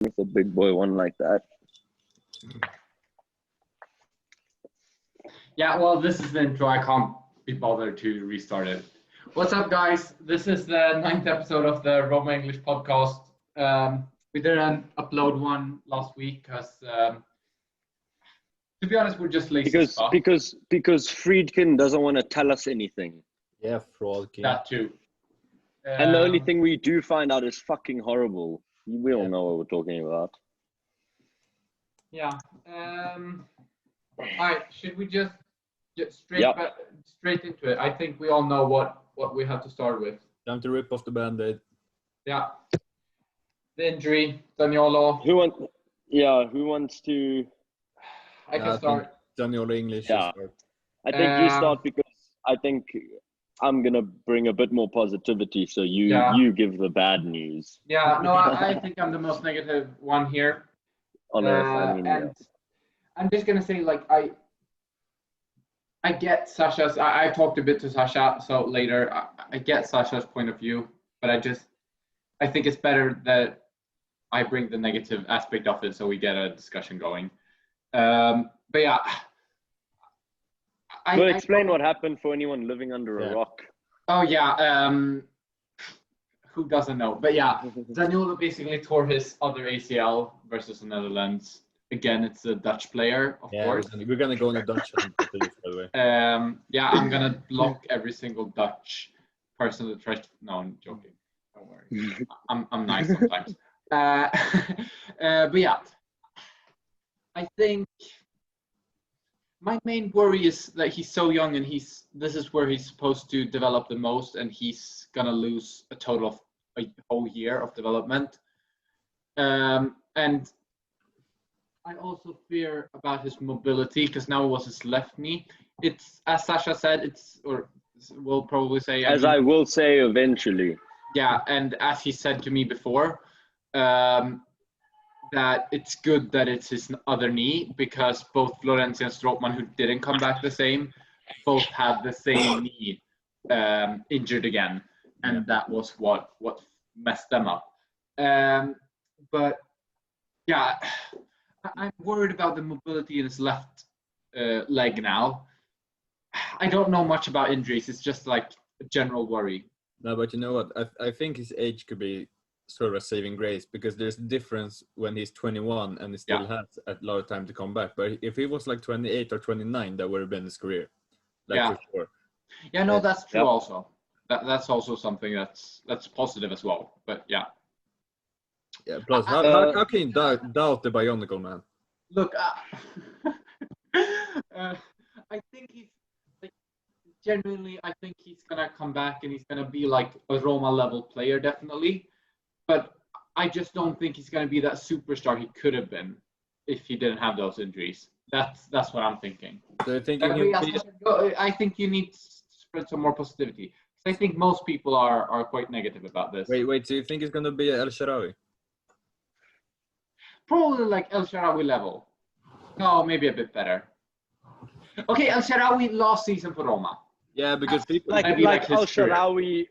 with a big boy one like that. Yeah, well, this is the intro. I can't be bothered to restart it. What's up, guys? This is the 9th episode of the Roma English podcast. We didn't upload one last week because, to be honest, we're just lazy Because Friedkin doesn't want to tell us anything. Yeah, Friedkin. That too. And the only thing we do find out is fucking horrible. We all know what we're talking about. Yeah. All right. Should we just get straight into it? I think we all know what we have to start with. Time to rip off the band-aid. Yeah. The injury, Zaniolo. Who wants to? I can start. Zaniolo English. Yeah. I think you start because I think I'm gonna bring a bit more positivity. So you give the bad news. Yeah. No, I think I'm the most negative one here. On Earth, and I'm just gonna say, like, I get Sasha's. I talked a bit to Sasha, so later I get Sasha's point of view, but I think it's better that I bring the negative aspect of it, so we get a discussion going. But yeah, explain what happened for anyone living under a rock. Oh yeah, who doesn't know? But yeah, Zaniolo basically tore his other ACL versus the Netherlands. Again, it's a Dutch player, of course. We're gonna go on a Dutch one, by the way. Yeah, I'm gonna block every single Dutch person that tries to. No, I'm joking. Don't worry. I'm nice sometimes. But yeah, I think my main worry is that he's so young, and this is where he's supposed to develop the most, and he's gonna lose a total of a whole year of development. And I also fear about his mobility because now it was his left knee. It's, as Sasha said, we'll probably say. I will say eventually. Yeah, and as he said to me before, that it's good that it's his other knee because both Florenzi and Strootman, who didn't come back the same, both had the same knee injured again, and that was what messed them up. But yeah, I'm worried about the mobility in his left leg now. I don't know much about injuries. It's just like a general worry. No, but you know what? I think his age could be sort of a saving grace because there's a difference when he's 21 and he still has a lot of time to come back. But if he was like 28 or 29, that would have been his career. For sure. Yeah, no, that's true also. That's also something that's positive as well. But yeah. Yeah, plus, how can you doubt the Bionicle Man? Look, I think he's genuinely. I think he's gonna come back and he's gonna be like a Roma level player, definitely. But I just don't think he's gonna be that superstar he could have been if he didn't have those injuries. That's what I'm thinking. So you think I think you need to spread some more positivity. I think most people are quite negative about this. Wait. So you think it's gonna be El Shaarawy? Probably like El Shaarawy level. No, maybe a bit better. Okay, El Shaarawy last season for Roma. Yeah, because people like El Shaarawy,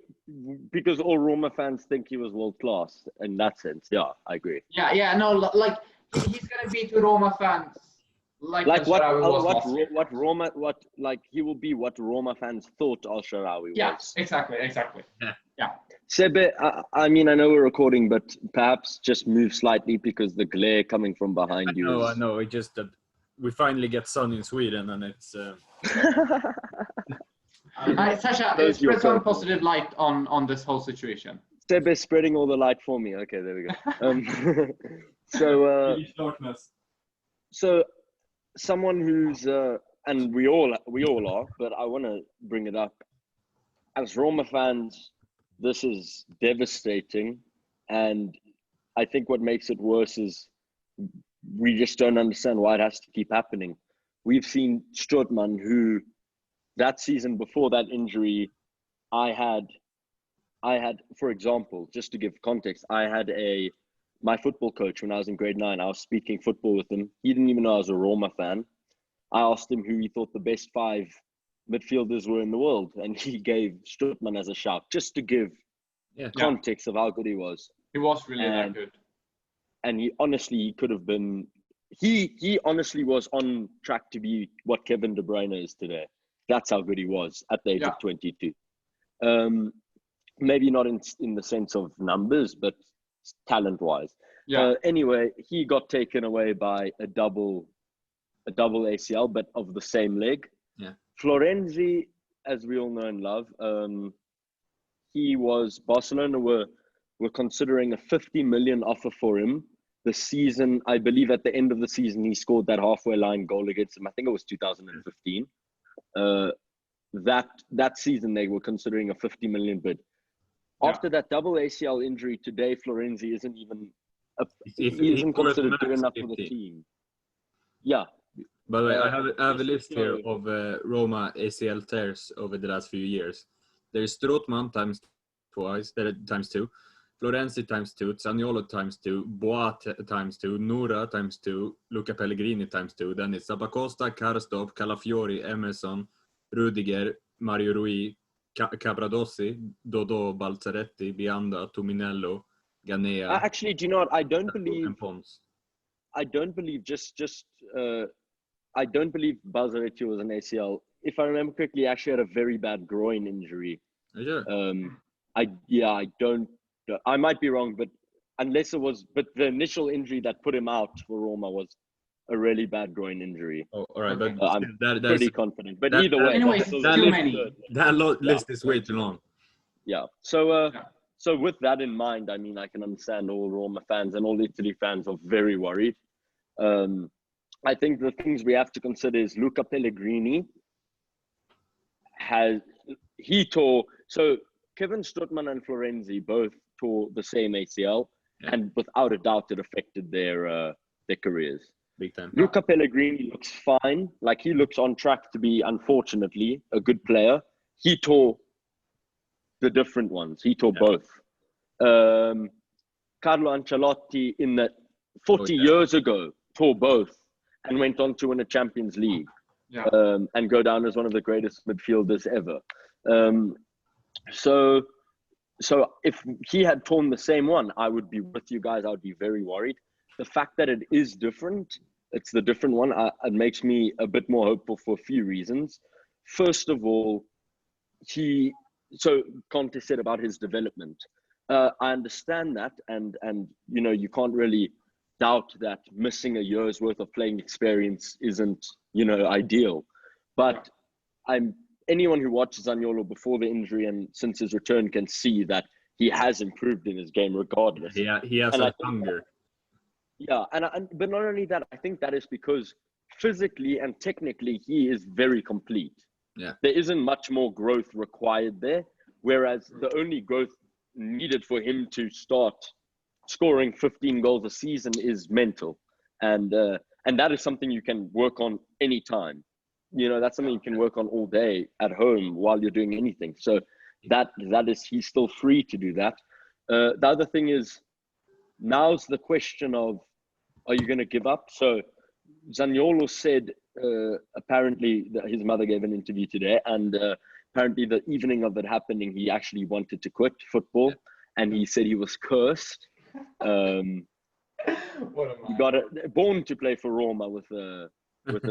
because all Roma fans think he was world class in that sense. Yeah, I agree. Yeah, no, like he's gonna be to Roma fans like El Shaarawy was last year. He will be what Roma fans thought El Shaarawy was. Yeah, exactly. Yeah. Sebe, I mean, I know we're recording, but perhaps just move slightly because the glare coming from behind you. I know. It's just that we finally get sun in Sweden, and it's. Sasha, spread some positive light on this whole situation. Sebe is spreading all the light for me. Okay, there we go. So someone who's and we all are, but I want to bring it up. As Roma fans, this is devastating, and I think what makes it worse is we just don't understand why it has to keep happening. We've seen Strootman, who that season before that injury, I had, for example, just to give context, I had my football coach when I was in grade 9. I was speaking football with him. He didn't even know I was a Roma fan. I asked him who he thought the best 5 midfielders were in the world, and he gave Strootman as a shout, just to give context of how good he was. He was really that good. and he could have been. He honestly was on track to be what Kevin De Bruyne is today. That's how good he was at the age of 22. Maybe not in the sense of numbers, but talent-wise. Anyway, he got taken away by a double ACL, but of the same leg. Yeah. Florenzi, as we all know and love, Barcelona were considering a 50 million offer for him. The season, I believe at the end of the season, he scored that halfway line goal against them. I think it was 2015. That season, they were considering a 50 million bid. After that double ACL injury today, Florenzi isn't even he isn't considered good enough for the team. Yeah. By the way, I have a list here of Roma ACL tears over the last few years. There's Strootman times 2, Florenzi times 2, Zaniolo times 2, Boat times 2, Noura times 2, Luca Pellegrini times 2. Then it's Zappacosta, Karsdorp, Calafiori, Emerson, Rudiger, Mario Rui, Capradossi, Dodò, Balzaretti, Bianda, Tuminello, Ganea. Actually, do you know what? I don't believe Balzaretti was an ACL. If I remember correctly, he actually had a very bad groin injury. Yeah. I might be wrong, but the initial injury that put him out for Roma was a really bad groin injury. Oh, all right, but I'm pretty confident. But either way, that list is way too long. Yeah. So with that in mind, I mean, I can understand all Roma fans and all Italy fans are very worried. I think the things we have to consider is Luca Pellegrini tore. So Kevin Strootman and Florenzi both tore the same ACL, and without a doubt, it affected their careers. Big time. Luca Pellegrini looks fine. Like, he looks on track to be, unfortunately, a good player. He tore the different ones. He tore both. Carlo Ancelotti 40 years ago tore both and went on to win a Champions League and go down as one of the greatest midfielders ever. So if he had torn the same one, I would be with you guys. I would be very worried. The fact that it is different, it's the different one, it makes me a bit more hopeful for a few reasons. First of all, Conte said about his development. I understand that, and you know, you can't really doubt that missing a year's worth of playing experience isn't, you know, ideal. But anyone who watches Zaniolo before the injury and since his return can see that he has improved in his game regardless. Yeah, he has a hunger. But not only that, I think that is because physically and technically he is very complete. Yeah. There isn't much more growth required there, whereas the only growth needed for him to start scoring 15 goals a season is mental. And that is something you can work on anytime. You know, that's something you can work on all day at home while you're doing anything. So he's still free to do that. The other thing is, now's the question of, are you going to give up? So Zaniolo said, apparently that his mother gave an interview today, and apparently the evening of it happening, he actually wanted to quit football, and he said he was cursed. He got born to play for Roma with a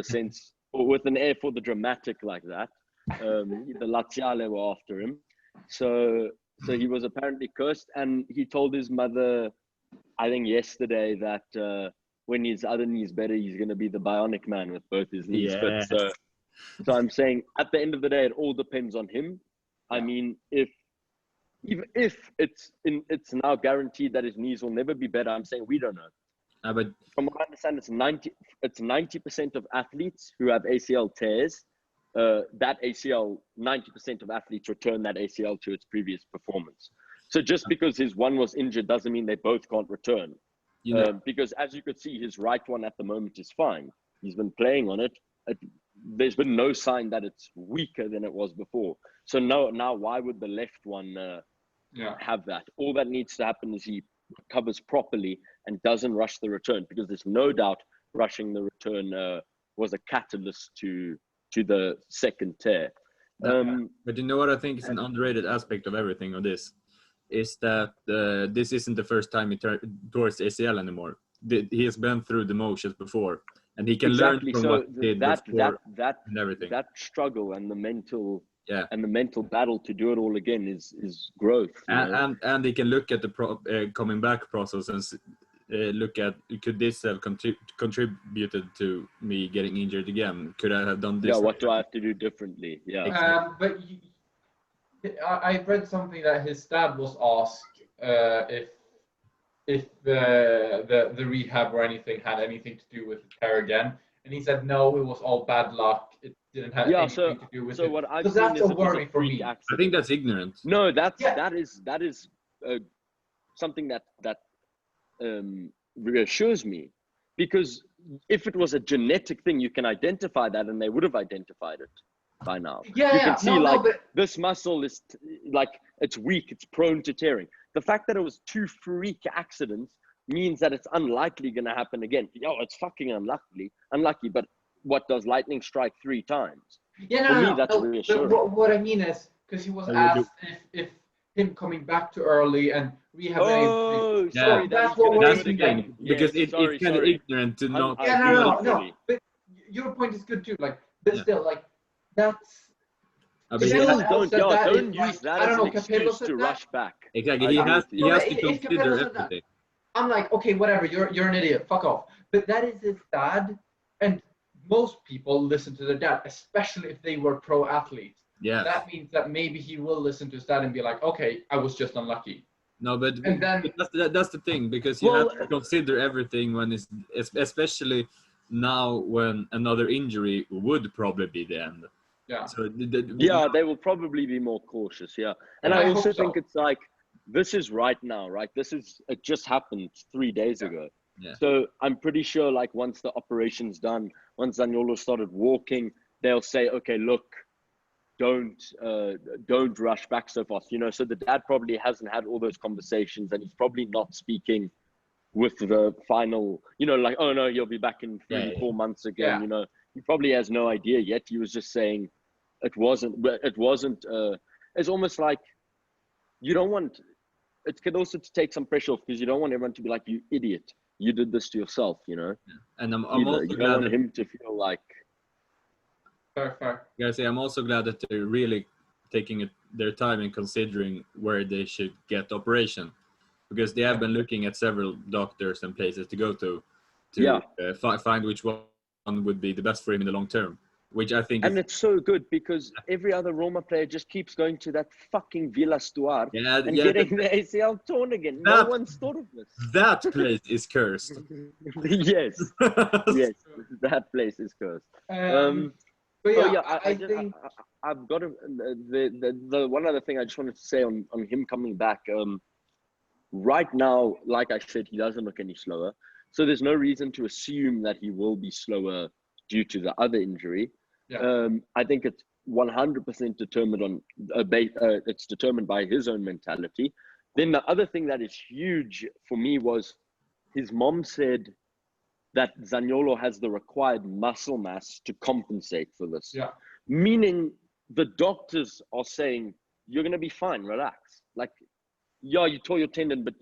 sense, or with an air for the dramatic like that. The Laziale were after him, so he was apparently cursed, and he told his mother, I think yesterday, that when his other knee's better, he's going to be the bionic man with both his knees. Yeah. But so I'm saying, at the end of the day, it all depends on him. I mean, even if it's now guaranteed that his knees will never be better, I'm saying we don't know. But from what I understand, it's 90% of athletes who have ACL tears. That ACL, 90% of athletes return that ACL to its previous performance. So just because his one was injured doesn't mean they both can't return. Because as you could see, his right one at the moment is fine. He's been playing on it. There's been no sign that it's weaker than it was before. So now why would the left one have that? All that needs to happen is he recovers properly and doesn't rush the return, because there's no doubt rushing the return was a catalyst to the second tear. But you know what I think is an underrated aspect of everything of this? Is that this isn't the first time he tore his ACL anymore. he has been through the motions before, and he can Exactly. learn from So what he did before and everything. That struggle and the mental Yeah. and the mental battle to do it all again is growth. You know? And he can look at the coming back process and look at, could this have contributed to me getting injured again? Could I have done this? Yeah, what do I have to do differently? Yeah. Exactly. But I read something that his dad was asked if the rehab or anything had anything to do with the tear again, and he said no, it was all bad luck. It didn't have anything to do with it. So what I've so seen that's is a it was worry a for freak me. accident. I think that's ignorant. No, that is something that reassures me, because if it was a genetic thing, you can identify that, and they would have identified it by now. Yeah, you can see but this muscle is like it's weak, it's prone to tearing. The fact that it was 2 freak accidents means that it's unlikely going to happen again. It's fucking unlucky. But what, does lightning strike 3 times? Yeah, For me, that's reassuring. What I mean is, because he was asked if him coming back too early and rehab. Oh, sorry, so that's what worries the me. thing, because it's kind of ignorant to not. No. But your point is good too. Like, but still, like, that's. Don't use that as an excuse to rush back. Exactly, he has to consider everything. I'm like, okay, whatever. You're an idiot. Fuck off. But that is his dad, and most people listen to their dad, especially if they were pro athletes. Yeah. That means that maybe he will listen to his dad and be like, okay, I was just unlucky. No, but and then, that's the thing, because you have to consider everything when it's, especially now when another injury would probably be the end. Yeah. So they will probably be more cautious. Yeah, and I also think it's like, this is right now, right? It just happened 3 days ago. Yeah. So I'm pretty sure, like, once the operation's done, once Zaniolo started walking, they'll say, okay, look, don't rush back so fast. You know, so the dad probably hasn't had all those conversations, and he's probably not speaking with the final, like, oh no, you'll be back in 4 months again. Yeah. You know, he probably has no idea yet. He was just saying it wasn't, it's almost like you don't want, it could also take some pressure off, because you don't want everyone to be like, you idiot, you did this to yourself, you know. Yeah. And I'm also you glad don't want him to feel like. Fair. Guys, I'm also glad that they're really taking their time and considering where they should get operation, because they have been looking at several doctors and places to go to find which one would be the best for him in the long term, which I think it's so good, because every other Roma player just keeps going to that fucking Villa Stuart and getting the ACL torn again. No one's thought of this. That place is cursed. Yes, that place is cursed. But yeah, I think I've got the one other thing I just wanted to say on him coming back. Right now, like I said, he doesn't look any slower. So there's no reason to assume that he will be slower due to the other injury. Yeah. I think it's 100% determined on it's determined by his own mentality. Then the other thing that is huge for me was his mom said that Zaniolo has the required muscle mass to compensate for this. Yeah. Meaning the doctors are saying, you're going to be fine, relax. Like, you tore your tendon, but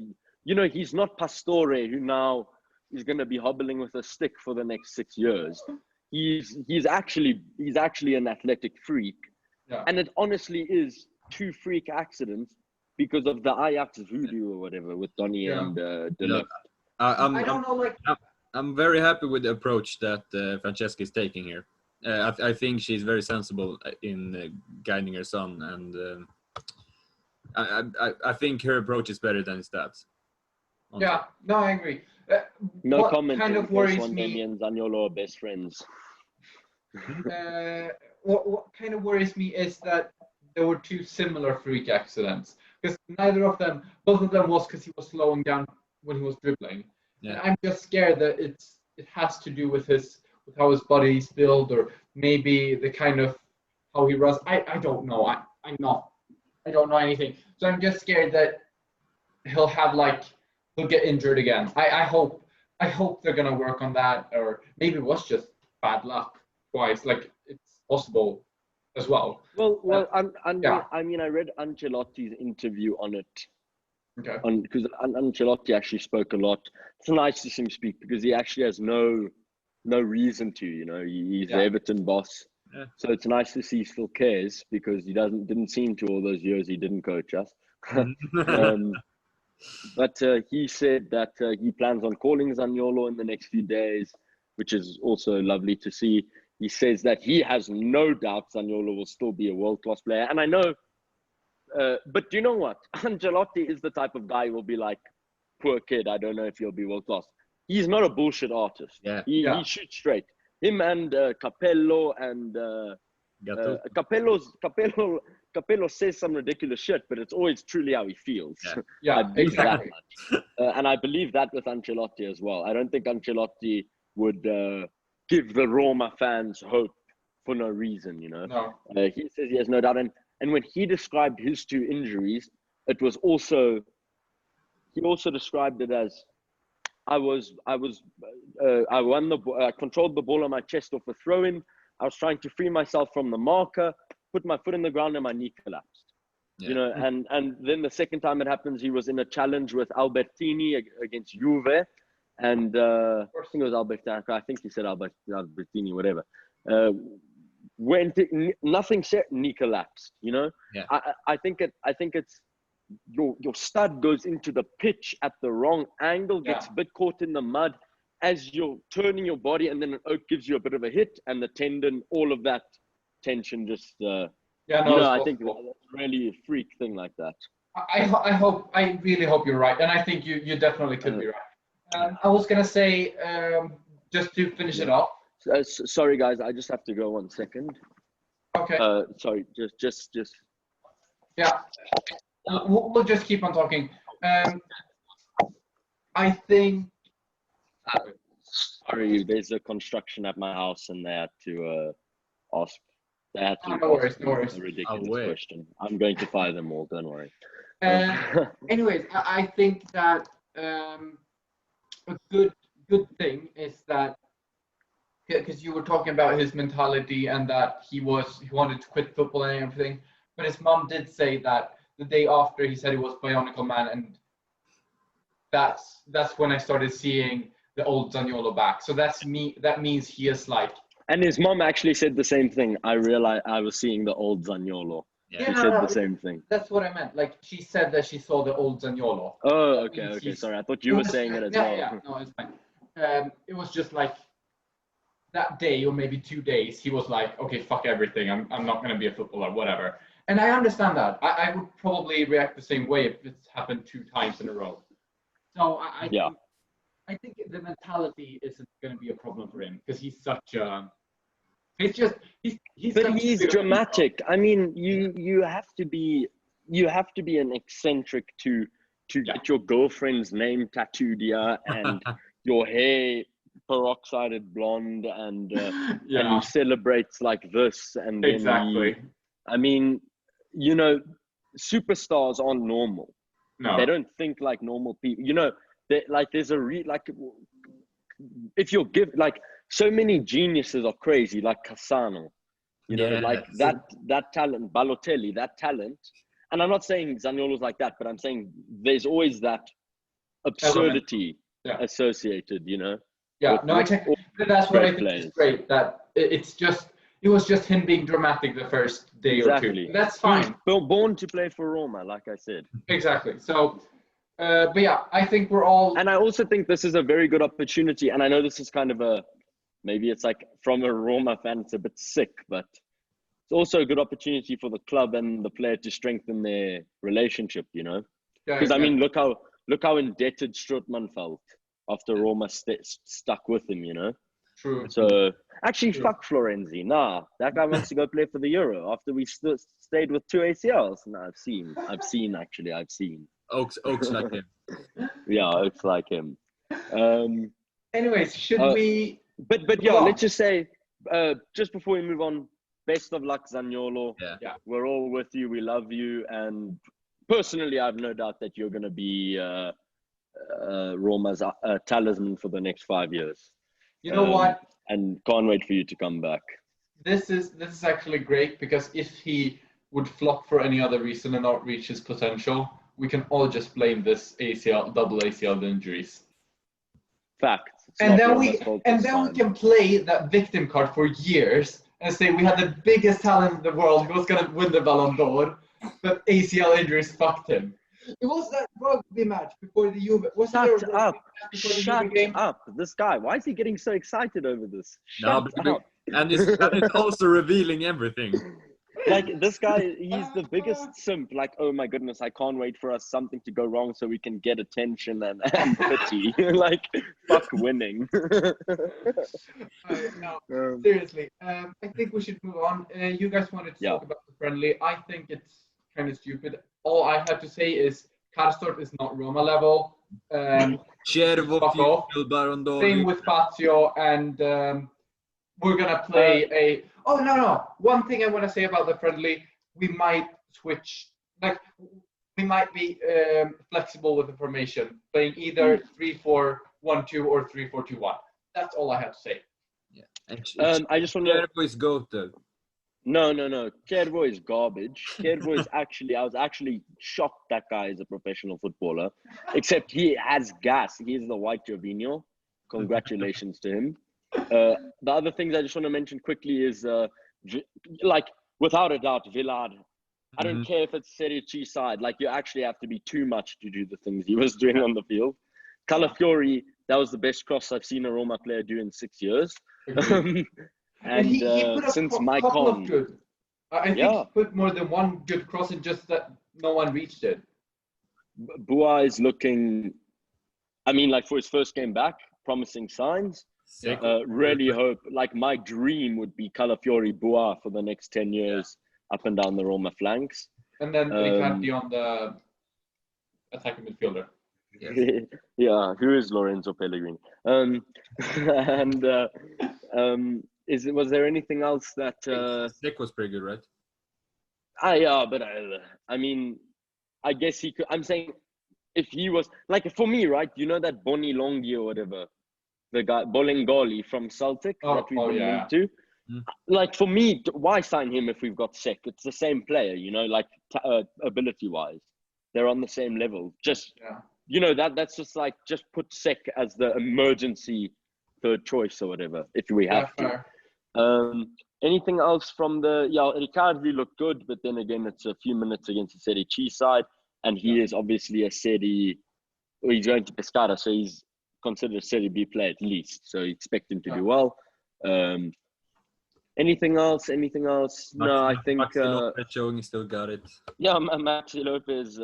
he's not Pastore, who now is going to be hobbling with a stick for the next 6 years. He's actually an athletic freak. Yeah. And it honestly is 2 freak accidents because of the Ajax voodoo or whatever with Donny and Deleuze. I don't know, like... I'm very happy with the approach that Francesca is taking here. I think she's very sensible in guiding her son, and I think her approach is better than his dad's. Yeah, no, I agree. No comment. Kind of worries me. Demi and Zaniolo are best friends. What kind of worries me is that there were 2 similar freak accidents, because both of them was because he was slowing down when he was dribbling. Yeah. And I'm just scared that it has to do with how his body's built, or maybe the kind of how he runs. I don't know. I don't know anything. So I'm just scared that he'll get injured again. I hope they're gonna work on that, or maybe it was just bad luck twice. Like, it's possible as well. Well, I mean, I read Ancelotti's interview on it Okay. Because Ancelotti actually spoke a lot. It's nice to see him speak because he actually has no reason to. He's the Everton boss, so it's nice to see he still cares because he didn't seem to all those years he didn't coach us. But he said that he plans on calling Zaniolo in the next few days, which is also lovely to see. He says that he has no doubt Zaniolo will still be a world-class player. And I know, but do you know what? Ancelotti is the type of guy who will be like, poor kid, I don't know if he'll be world-class. He's not a bullshit artist. He shoots straight. Him and Capello and Capello says some ridiculous shit, but it's always truly how he feels. Exactly. And I believe that with Ancelotti as well. I don't think Ancelotti would give the Roma fans hope for no reason, No. He says he has no doubt. And when he described his 2 injuries, it was also, he also described it as, I controlled the ball on my chest off a throw-in. I was trying to free myself from the marker, put my foot in the ground, and my knee collapsed. And then the second time it happens, he was in a challenge with Albertini against Juve, and I think it was Albertini. I think he said Albertini, whatever. Nothing said, knee collapsed. I think it's your stud goes into the pitch at the wrong angle, gets a bit caught in the mud as you're turning your body, and then an oak gives you a bit of a hit, and the tendon, all of that tension just I think that's really a freak thing like that. I really hope you're right, and I think you definitely could be right. I was gonna say, just to finish it off. Sorry guys, I just have to go 1 second. Okay. Sorry, just. Yeah. We'll just keep on talking. I think. Sorry, there's a construction at my house, and they had to ask. They had to. No worries. A ridiculous question. I'm going to fire them all. Don't worry. Anyways, I think that a good thing is that, because you were talking about his mentality and that he wanted to quit football and everything, but his mom did say that the day after he said he was Bionicle Man, and that's when I started seeing the old Zaniolo back. So that means he is like. And his mom actually said the same thing. I realized I was seeing the old Zaniolo. She said the same thing. That's what I meant. Like, she said that she saw the old Zaniolo. Oh, okay. Sorry, I thought you were saying it as well. Yeah, no, it's fine. It was just like that day or maybe 2 days, he was like, okay, fuck everything. I'm not gonna be a footballer, whatever. And I understand that. I would probably react the same way if it's happened 2 times in a row. So I think the mentality isn't going to be a problem for him because he's such a. He's dramatic. I mean, you have to be an eccentric to get your girlfriend's name tattooed here and your hair peroxided blonde and he celebrates like this and then exactly. I mean, superstars aren't normal. No, they don't think like normal people. There's if you're so many geniuses are crazy, like Cassano, that talent, Balotelli, that talent. And I'm not saying Zaniolo's like that, but I'm saying there's always that absurdity associated, Yeah, no, exactly. That's what I think is great. That it was just him being dramatic the first day or 2. That's fine. He's born to play for Roma, like I said. Exactly. So, but yeah, I think we're all. And I also think this is a very good opportunity. And I know this is kind of maybe it's like from a Roma fan, it's a bit sick, but it's also a good opportunity for the club and the player to strengthen their relationship, Because I mean, look how indebted Strootman felt after Roma stuck with him, True. So actually, fuck Florenzi. Nah, that guy wants to go play for the Euro after we stayed with 2 ACLs. No, I've seen. Oaks like him. Yeah, Oaks like him. Anyways, should we? But yeah, let's just say, just before we move on, best of luck, Zaniolo. Yeah. We're all with you. We love you, and personally, I have no doubt that you're going to be Roma's talisman for the next 5 years. You know what? And can't wait for you to come back. This is actually great because if he would flop for any other reason and not reach his potential, we can all just blame this double ACL injuries. Fact. And then we can play that victim card for years and say we had the biggest talent in the world. He was gonna win the Ballon d'Or, but ACL injuries fucked him. It was that rugby match before the Juve. Shut up! This guy. Why is he getting so excited over this? Shut up! And it's also revealing everything. Like, this guy, he's the biggest simp. Like, oh my goodness, I can't wait for us something to go wrong so we can get attention and pity. Like, fuck winning. No, seriously. I think we should move on. You guys wanted to talk about the friendly. I think it's kind of stupid. All I have to say is Karsdorp is not Roma level. Same with Fazio, and we're going to play Oh, no. One thing I want to say about the friendly, we might switch. Like, we might be flexible with the formation, playing either 3-4-1-2 or 3-4-2-1. That's all I have to say. Yeah. I just want to... Kervo is GOAT, though. No. Kervo is garbage. Kervo is actually... I was actually shocked that guy is a professional footballer. Except he has gas. He is the white Gervinho. Congratulations to him. The other things I just want to mention quickly is, like, without a doubt, Villard. I don't care if it's Serie C side. Like, you actually have to be too much to do the things he was doing on the field. Calafiori, that was the best cross I've seen a Roma player do in 6 years. And he put since a couple of Maicon, good. I think he put more than one good cross, in just that no one reached it. Boa is looking, I mean, like, for his first game back, promising signs. Really hope, like, my dream would be Calafiori Boa for the next 10 years up and down the Roma flanks. And then Riccardi on the attacking midfielder. Yeah, who is Lorenzo Pellegrini? Was there anything else that... Sick was pretty good, right? But I mean, I guess he could... I'm saying, if he was... Like, for me, right, you know that Boni Longhi or whatever? The guy Bolingoli from Celtic that we've been linked to. Like, for me, why sign him if we've got Sek? It's the same player, you know, like ability-wise. They're on the same level. Just, you know, that's just like, just put Sek as the emergency third choice or whatever, if we have to. Anything else from the... Yeah, Riccardi looked good, but then again, it's a few minutes against the Serie C side, and he is obviously a Serie... Well, he's going to Pescara, so he's considered a Serie B player at least, so you expect him to do well. Anything else? No, I think... Maxi Lopez showing he still got it. Yeah, Maxi Lopez...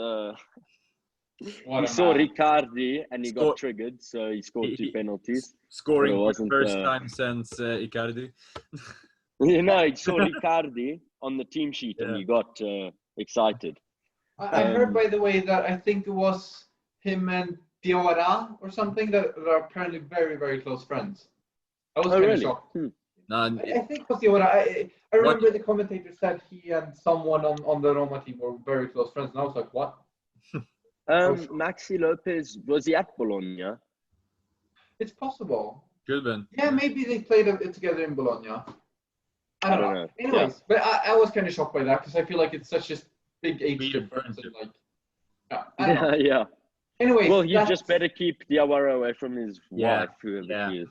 he saw Riccardi and he got triggered, so he scored 2 penalties. Scoring for the first time since Icardi. You know, he saw Riccardi on the team sheet and he got excited. I heard, by the way, that I think it was him and Diawara or something that are apparently very, very close friends. I was kind of shocked. I think it was Diawara. I remember the commentator said he and someone on the Roma team were very close friends, and I was like, what? Maxi Lopez, was he at Bologna? It's possible. Good then. Yeah, maybe they played it together in Bologna. I don't know. Anyways, but I was kind of shocked by that because I feel like it's such a big age difference. Yeah. Anyways, well, you just better keep Diawara away from his wife, whoever he is.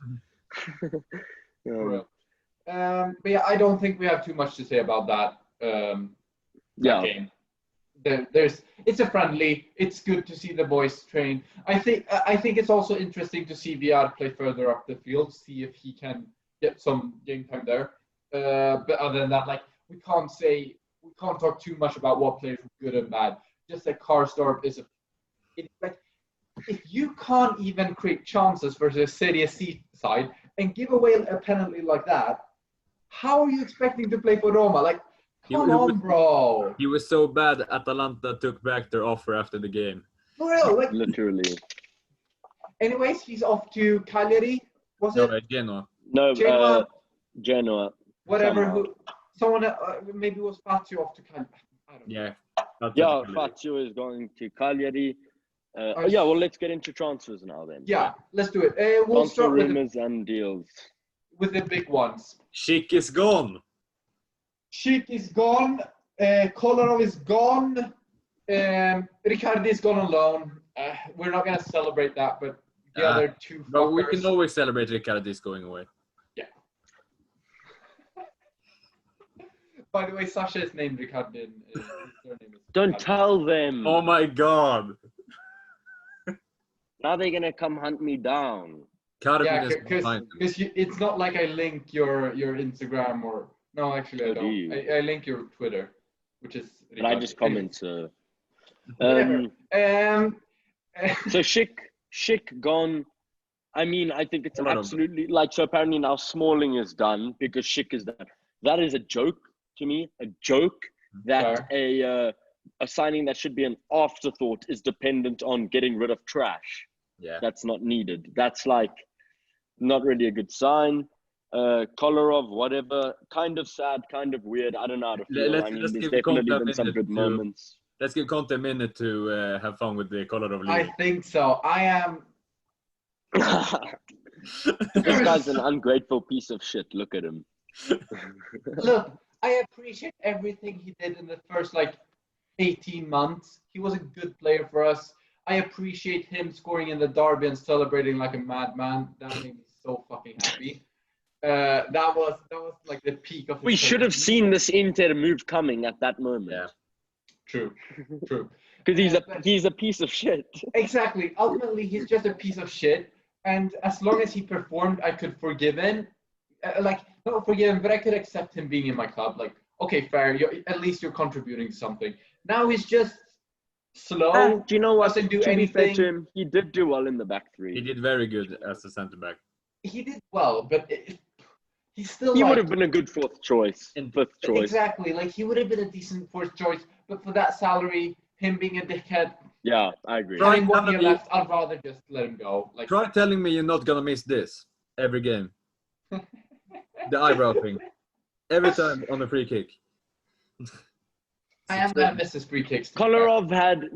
But yeah, I don't think we have too much to say about that game. It's a friendly. It's good to see the boys train. I think it's also interesting to see Villar play further up the field, see if he can get some game time there. But other than that, like, we can't talk too much about what players are good and bad. Just like Karsdorp is like, if you can't even create chances versus Serie C side and give away a penalty like that, how are you expecting to play for Roma? Like, come on, bro. He was so bad, Atalanta took back their offer after the game. For real, like, literally. Anyways, he's off to Cagliari. Was it? Genoa. No, Genoa. Whatever. Someone maybe was Fazio off to Cagliari. I don't know. Yeah, Fazio is going to Cagliari. Well, let's get into transfers now then. Yeah, let's do it. We'll transfer start rumors and deals. With the big ones. Schick is gone. Schick is gone. Kolarov is gone. Riccardi's gone on loan. We're not gonna celebrate that, but the other two But we can fuckers. always celebrate Riccardi's going away. Yeah. By the way, Sasha is named Riccardi. His surname is Don't Riccardi. tell them. Oh my god. Now they're gonna come hunt me down. Yeah, because it's not like I link your Instagram or no, actually I don't. I link your Twitter, which is. But I just comment. So. Whatever. So Schick gone. I mean, I think it's absolutely like, so apparently now Smalling is done because Schick is done. That is a joke to me. A joke that a signing that should be an afterthought is dependent on getting rid of trash. Yeah. That's not needed. That's like not really a good sign. Kolarov, whatever, kind of sad, kind of weird. I don't know how to feel. Let's there's give definitely Conte been some good moments. Let's give Conte a minute to have fun with the Kolarov league. I think so. I am. This guy's an ungrateful piece of shit. Look at him. Look, I appreciate everything he did in the first 18 months. He was a good player for us. I appreciate him scoring in the derby and celebrating like a madman. That made me so fucking happy. That was like the peak of. We should have seen this Inter move coming at that moment. Yeah. True. Because he's a piece of shit. Exactly. Ultimately, he's just a piece of shit. And as long as he performed, I could forgive him. Not forgive him, but I could accept him being in my club. Okay, fair. At least you're contributing to something. Now he's just slow. Do you know what? Doesn't do to anything. Be fair to him, he did do well in the back three. He did very good as a centre back. He did well, but he's still. He would have been a good fourth choice. Fifth choice. Exactly. He would have been a decent fourth choice, but for that salary, him being a dickhead. Yeah, I agree. Having 1 year left, I'd rather just let him go. Try telling me you're not gonna miss this every game. The eyebrow thing. Every time on a free kick. I am gonna miss his free kicks. Kolarov had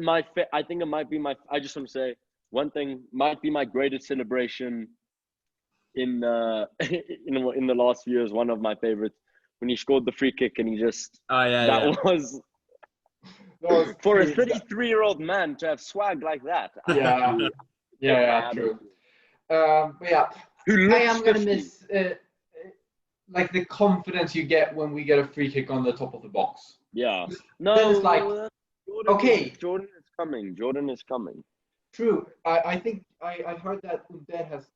I think it might be I just want to say one thing, might be my greatest celebration in in the last few years. One of my favorites when he scored the free kick and he just was for a 33-year-old man to have swag like that. Yeah, true. But yeah, I am gonna miss the confidence you get when we get a free kick on the top of the box. Yeah. No, Jordan is coming. True. I think I heard that Under has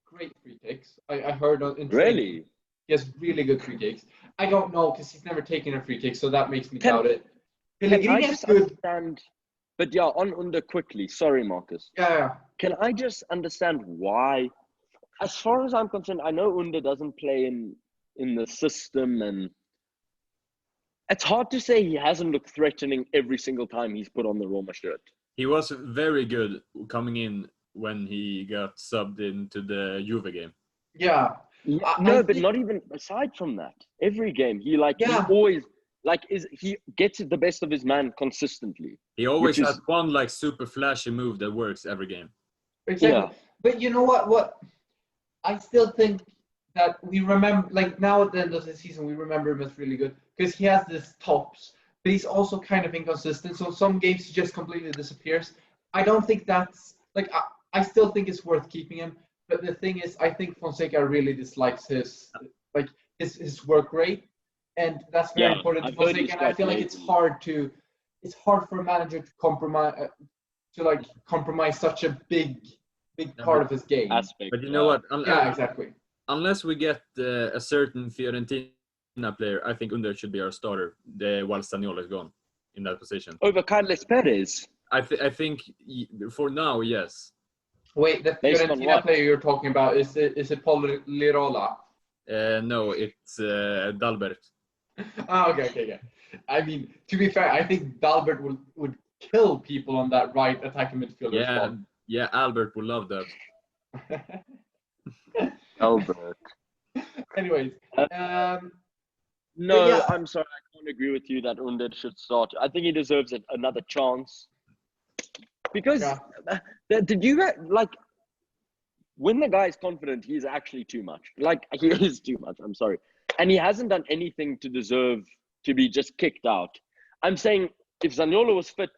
great free kicks. I heard really? He has really good free kicks. I don't know because he's never taken a free kick, so that makes me doubt it. Can I just understand? But yeah, on Under quickly. Sorry, Marcus. Yeah. Can I just understand why? As far as I'm concerned, I know Under doesn't play in the system, and it's hard to say he hasn't looked threatening every single time he's put on the Roma shirt. He was very good coming in when he got subbed into the Juve game. Yeah. But not even aside from that. Every game, he always he gets the best of his man consistently. He always has one super flashy move that works every game. Exactly. Yeah. But you know what? I still think that we remember, now at the end of the season, we remember him as really good because he has this tops, but he's also kind of inconsistent. So some games he just completely disappears. I don't think that's I still think it's worth keeping him. But the thing is, I think Fonseca really dislikes his work rate, and that's very important to Fonseca. And I feel like it's hard for a manager to compromise such a big part of his game. Aspect. But you know what? Exactly. Unless we get a certain Fiorentina player, I think Under should be our starter. While Staniolo is gone in that position. Over Carles Perez. I think for now, yes. Wait, the Fiorentina player you're talking about is it Paul Lirola? No, it's Dalbert. Okay. I mean, to be fair, I think Dalbert would kill people on that right attacking midfielder spot. Yeah, Albert would love that. Albert. Anyways, no, yeah. I'm sorry, I can't agree with you that Under should start. I think he deserves another chance. Because did you when the guy is confident, he's actually too much. He is too much. I'm sorry, and he hasn't done anything to deserve to be just kicked out. I'm saying if Zaniolo was fit,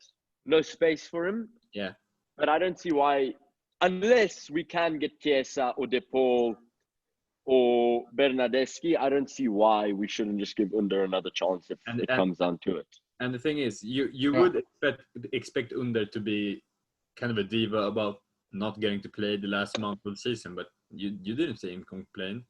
no space for him. Yeah. But I don't see why, unless we can get Chiesa or De Paul or Bernardeschi, I don't see why we shouldn't just give Under another chance if it comes down to it. And the thing is, you would expect Under to be kind of a diva about not getting to play the last month of the season, but you didn't see him complain.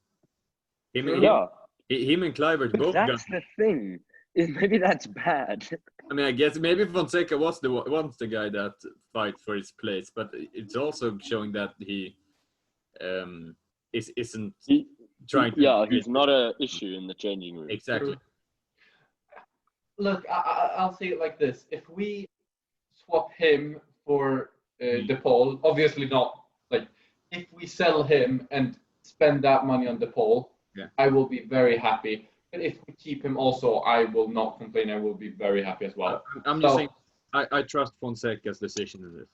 Him and Kluivert both. That's the thing. Maybe that's bad. I mean, I guess maybe Fonseca was the guy that fight for his place, but it's also showing that he isn't trying to. Yeah, he's not an issue in the changing room. Exactly. Look, I'll say it like this: if we swap him for De Paul, obviously not. Like, if we sell him and spend that money on De Paul, I will be very happy. But if we keep him also, I will not complain. I will be very happy as well. I'm just saying, I trust Fonseca's decision in this.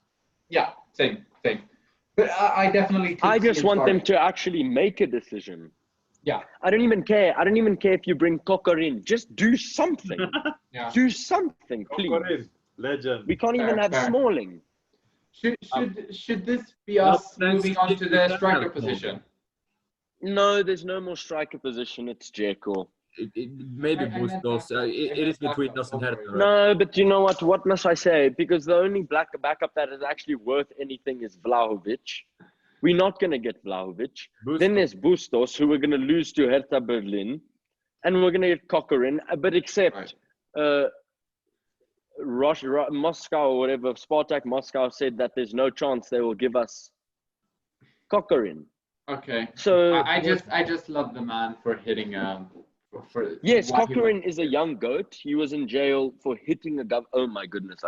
Yeah, same. But I definitely. I just want them to actually make a decision. Yeah. I don't even care. I don't even care if you bring Cocker in. Just do something. Do something, please. Cocker legend. We can't even have Smalling. Should this be us moving on to the striker position? No, there's no more striker position. It's Dzeko. Maybe Bustos. It is between us and Hertha. Right? No, but you know what? What must I say? Because the only backup that is actually worth anything is Vlahovic. We're not going to get Vlahovic. Then there's Bustos, who we're going to lose to Hertha Berlin. And we're going to get Cocker in. But except Moscow or whatever, Spartak Moscow said that there's no chance they will give us Cocker in. Okay. So I just love the man for hitting yes, Cochrane is a young goat. He was in jail for hitting a oh my goodness,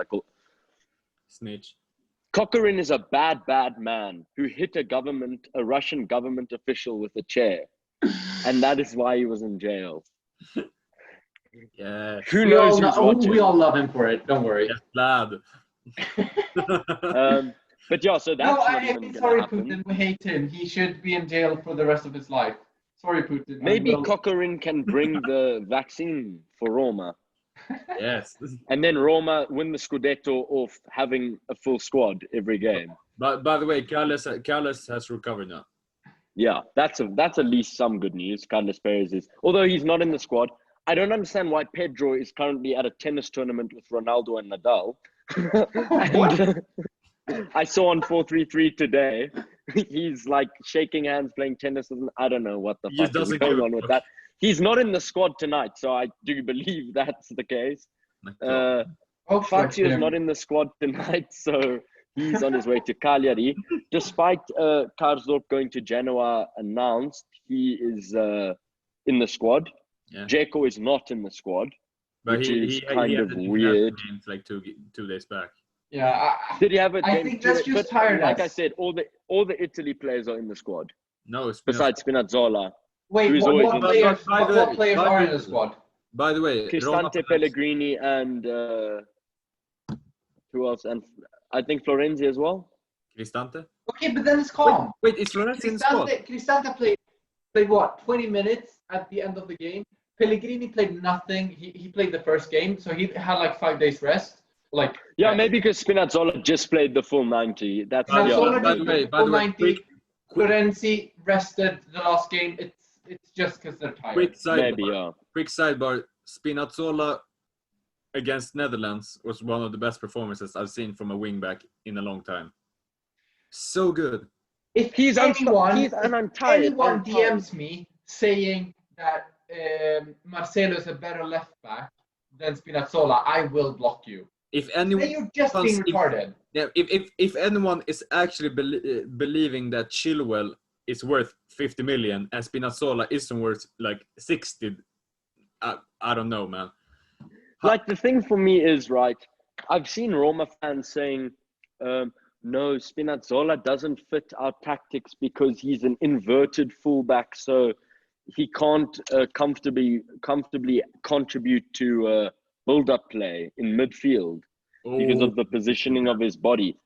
snitch. Cochrane is a bad man who hit a Russian government official with a chair. And that is why he was in jail. Yeah. Who knows who's watching? We all love him for it, don't worry. Yes, lad. But yeah, so that's sorry, Putin, we hate him. He should be in jail for the rest of his life. Sorry, Putin. Maybe Cochrane can bring the vaccine for Roma. Yes. And then Roma win the Scudetto off having a full squad every game. But by the way, Carlos has recovered now. Yeah, that's at least some good news. Carlos Perez is, although he's not in the squad. I don't understand why Pedro is currently at a tennis tournament with Ronaldo and Nadal. And, I saw on 433 today, he's like shaking hands, playing tennis. I don't know what the fuck is going on with that. He's not in the squad tonight, so I do believe that's the case. Fazio is not in the squad tonight, so he's on his way to Cagliari. Despite Karsdorp going to Genoa announced, he is in the squad. Yeah. Dzeko is not in the squad, but which is he kind of weird. Games like two days back. Yeah, did he have a game? I think that's just tired. Like I said, all the Italy players are in the squad. No, besides Spinazzola. Wait, what players are in the squad? By the way, Cristante, Pellegrini, and who else? And I think Florenzi as well. Cristante. Okay, but then it's calm. Wait, is Florenzi in the squad? Cristante played what? 20 minutes at the end of the game. Pellegrini played nothing. He played the first game, so he had like 5 days rest. Maybe because Spinazzola just played the full 90. That's by the way, 90. Florenzi rested the last game. It's just because they're tired. Quick sidebar. Spinazzola against Netherlands was one of the best performances I've seen from a wingback in a long time. So good. If anyone DMs me saying that Marcelo is a better left back than Spinazzola, I will block you. If anyone, you're just being retarded. If anyone is actually believing that Chilwell is worth 50 million and Spinazzola isn't worth like 60, I don't know, man. Like the thing for me is, right, I've seen Roma fans saying, no, Spinazzola doesn't fit our tactics because he's an inverted fullback, so he can't comfortably contribute to build-up play in midfield because of the positioning of his body.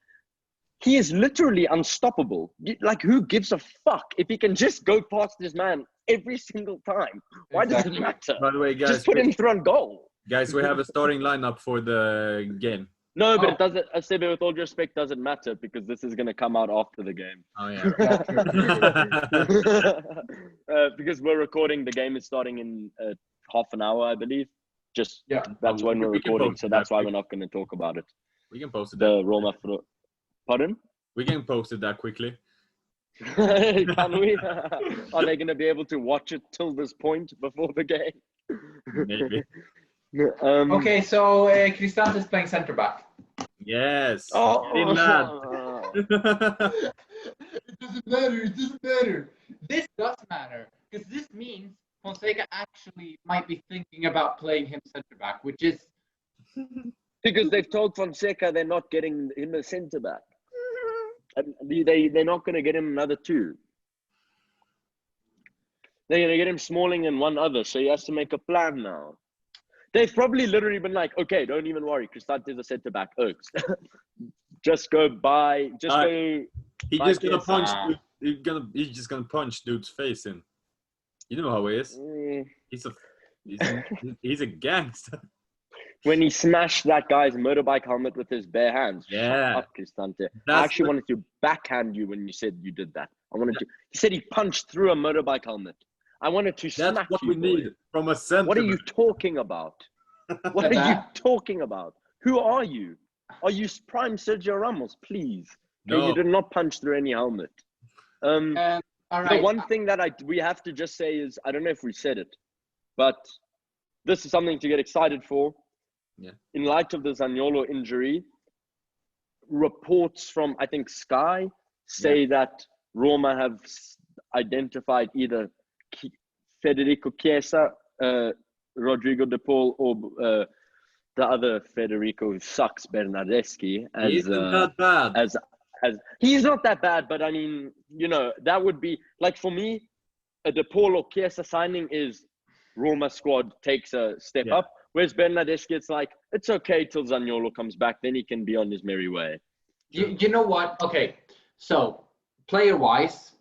He is literally unstoppable. Like, who gives a fuck if he can just go past his man every single time? Why does it matter? By the way, guys, just put him through on goal. Guys, we have a starting lineup for the game. No, but it doesn't. I said, with all due respect, doesn't matter because this is going to come out after the game. Oh yeah. Because we're recording, the game is starting in half an hour, I believe. That's when we're recording, so that's why we're not going to talk about it. We can post it. The Roma. Pardon? We can post it that quickly. Can we? Are they going to be able to watch it till this point before the game? Maybe. Okay, so Cristante is playing centre back. Yes. Oh, It doesn't matter. It doesn't matter. This does matter because this means Fonseca actually might be thinking about playing him centre back, which is because they've told Fonseca they're not getting him a centre back. And they're not going to get him another two. They're going to get him Smalling and one other, so he has to make a plan now. They've probably literally been like, okay, don't even worry, Cristante's a centre back. Oaks, just go buy. Just go. He's just gonna punch. He's just gonna punch dude's face in. You know how he is. He's a gangster. When he smashed that guy's motorbike helmet with his bare hands. Yeah. Shut up, Cristante. I actually wanted to backhand you when you said you did that. He said he punched through a motorbike helmet. I wanted to smack you. That's what we need from a center. What are you talking about? What are you talking about? Who are you? Are you prime Sergio Ramos? Please. No. You did not punch through any helmet. All right. The one thing that we have to just say is, I don't know if we said it, but this is something to get excited for. Yeah. In light of the Zaniolo injury, reports from, I think, Sky say that Roma have identified either Federico Chiesa, Rodrigo De Paul, or the other Federico who sucks, Bernardeschi. He's not bad. He's not that bad, but I mean, that would be like, for me, a De Paul or Chiesa signing is Roma squad takes a step up. Whereas Bernardeschi, it's like, it's okay till Zaniolo comes back, then he can be on his merry way. You know what? Okay, so player-wise,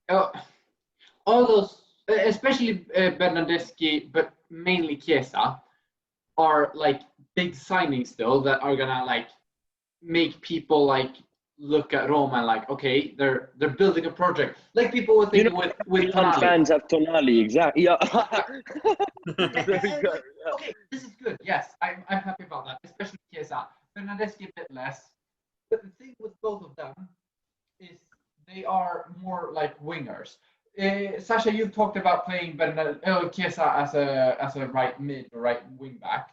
all those, especially Bernardeschi, but mainly Chiesa, are like big signings still that are gonna like make people like look at Roma and like, okay, they're building a project. Like people were thinking with Tonali. Fans have Tonali, exactly. Yeah. Okay, this is good. Yes, I'm happy about that, especially Chiesa. Bernardeschi a bit less. But the thing with both of them is they are more like wingers. Sasha, you've talked about playing Chiesa as a right mid or right wing back.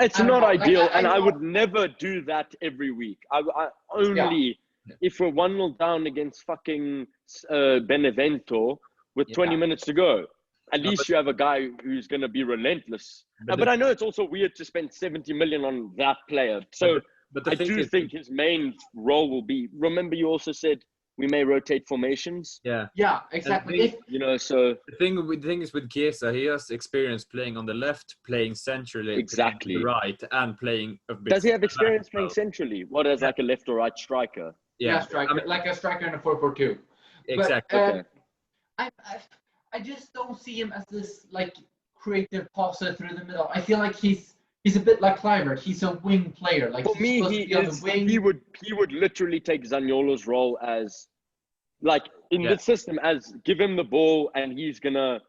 It's not ideal, and I would never do that every week. I only if we're 1-0 down against fucking Benevento with 20 minutes to go. At least you have a guy who's going to be relentless. But I know it's also weird to spend 70 million on that player. So but I do think his main role will be. Remember, you also said we may rotate formations. Yeah, exactly. So the thing is with Chiesa, he has experience playing on the left, playing centrally, exactly playing on the right, and playing a bit. Does he have experience playing centrally? What as like a left or right striker? Yeah, striker, like a striker in a 4-4-2. Exactly. But, I just don't see him as this like creative passer through the middle. I feel like he's a bit like Kluivert. He's a wing player. Like for me, he would literally take Zaniolo's role as like in the system as give him the ball and he's gonna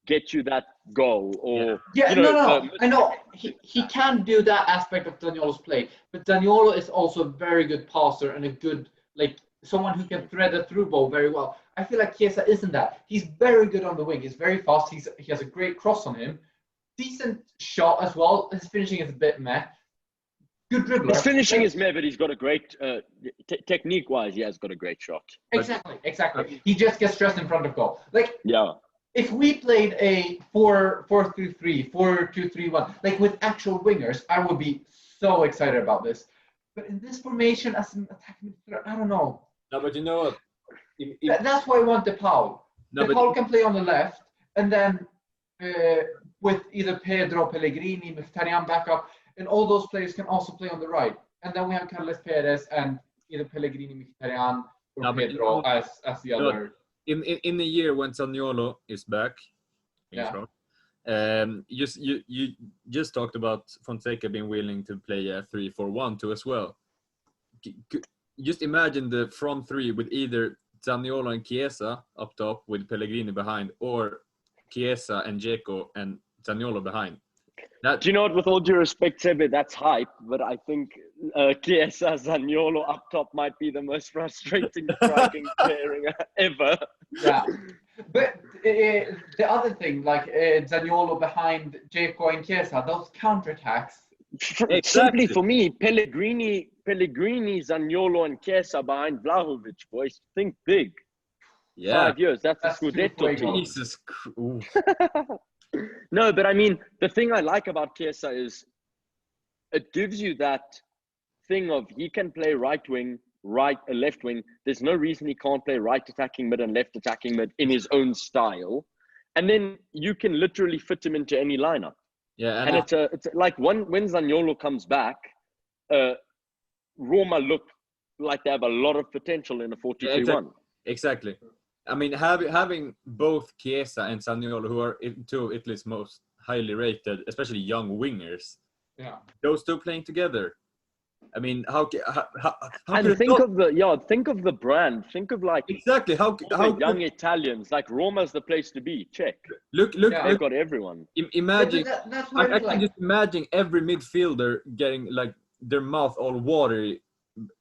get you that goal or I know he can do that aspect of Zaniolo's play, but Zaniolo is also a very good passer and a good like someone who can thread a through ball very well. I feel like Chiesa isn't that. He's very good on the wing. He's very fast. He has a great cross on him. Decent shot as well. His finishing is a bit meh. Good dribbler. His finishing is meh, but he's got a great technique-wise. He has got a great shot. Exactly. He just gets stressed in front of goal. Like if we played a 4-4-3, 4-2-3-1, like with actual wingers, I would be so excited about this. But in this formation as an attacking midfielder, I don't know. No, but you know what? That's why I want De Paul. De Paul can play on the left, and then with either Pedro, Pellegrini, Mkhitaryan back up, and all those players can also play on the right. And then we have Carles Perez and either Pellegrini, Mkhitaryan, or Pedro as the other. In the year when Zaniolo is back, You just talked about Fonseca being willing to play a 3-4-1 as well. Just imagine the front three with either Zaniolo and Chiesa up top with Pellegrini behind, or Chiesa and Dzeko and Zaniolo behind. Do you know what? With all due respect, Sebe, that's hype, but I think Chiesa, Zaniolo up top might be the most frustrating striking pairing ever. Yeah, but the other thing, like Zaniolo behind Dzeko and Chiesa, those counterattacks. Exactly. Simply for me, Pellegrini, Zaniolo, and Chiesa behind Vlahovic, boys. Think big. Yeah. 5 years. That's a Scudetto team. Jesus Christ. No, but I mean, the thing I like about Chiesa is it gives you that thing of he can play right wing, left wing. There's no reason he can't play right attacking mid and left attacking mid in his own style. And then you can literally fit him into any lineup. Yeah, and it's like when Zaniolo comes back, Roma look like they have a lot of potential in a 4-2-3-1. Exactly. I mean, having both Chiesa and Zaniolo, who are two of Italy's most highly rated, especially young wingers, those two playing together. I mean, how and think of the brand. Think of like exactly how young Italians, like Roma's the place to be. Check. Look, they've got everyone. Imagine. That's I can just imagine every midfielder getting like their mouth all watery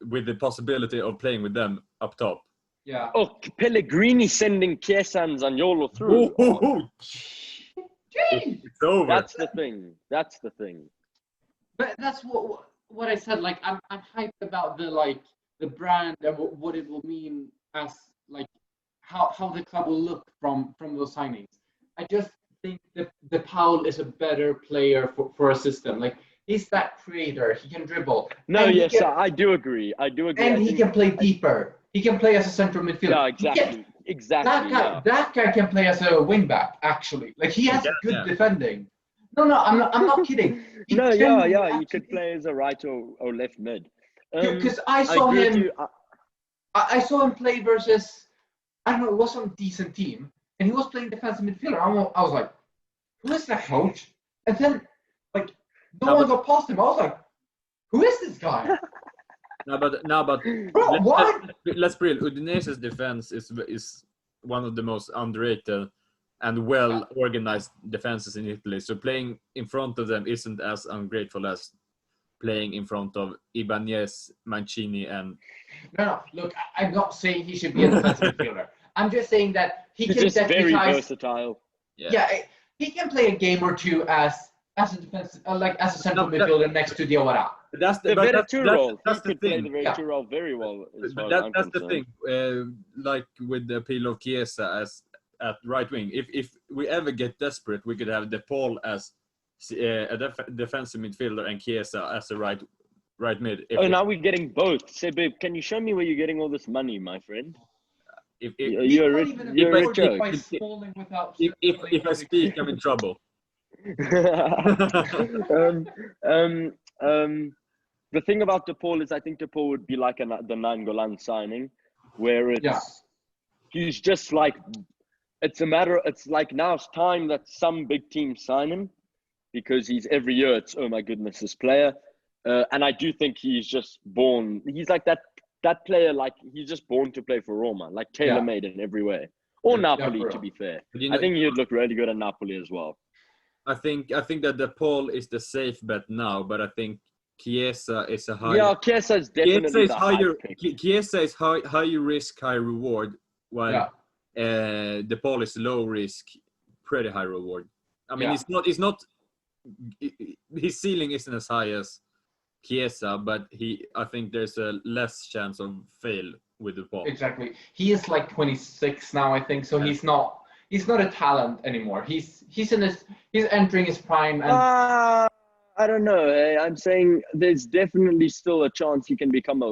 with the possibility of playing with them up top. Yeah. Oh, Pellegrini sending Chiesa and Zaniolo through. It's over. That's the thing. But that's what I said. Like I'm hyped about the brand and what it will mean as like how the club will look from those signings. I just think the Paul is a better player for a system. Like he's that creator. He can dribble. No, yes, I do agree. And he can play deeper. He can play as a central midfielder. Yeah, exactly. That guy can play as a wing back. Actually, like he has good defending. No, I'm not kidding. He could play as a right or left mid. Because I saw him. I saw him play versus, I don't know, it was some decent team, and he was playing defensive midfielder. I was like, who is that coach? And then, like, no one got past him. I was like, who is this guy? But Bro, let's be real. Udinese's defense is one of the most underrated and well-organized defenses in Italy. So playing in front of them isn't as ungrateful as playing in front of Ibanez, Mancini, and... No, look, I'm not saying he should be a defensive midfielder. I'm just saying that he's just very versatile. Yeah, he can play a game or two as a defensive, as a central midfielder next to Diawara. That's the Veretout role. That's the thing. The Veretout role very well. That's the thing. Like with the appeal of Chiesa at right wing. If we ever get desperate, we could have De Paul as a defensive midfielder and Chiesa as a right mid. Now we're getting both. Say, babe, can you show me where you're getting all this money, my friend? You're a rich joke. If I speak, I'm in trouble. The thing about De Paul is I think De Paul would be like the Nainggolan signing, where he's just like, it's like now it's time that some big team sign him, because every year it's, oh my goodness, this player. And I do think he's just born, he's like that player, like he's just born to play for Roma, like tailor-made in every way. Or Napoli, to be fair. I think he'd look really good at Napoli as well. I think that De Paul is the safe bet now, but I think Chiesa is a high. Yeah, Chiesa is definitely higher. Chiesa is high risk, high reward, while De Paul is low risk, pretty high reward. I mean, it's not. His ceiling isn't as high as Chiesa, but I think there's a less chance of fail with De Paul. Exactly. He is like 26 now, I think. So he's not a talent anymore. He's entering his prime. And I don't know. I'm saying there's definitely still a chance he can become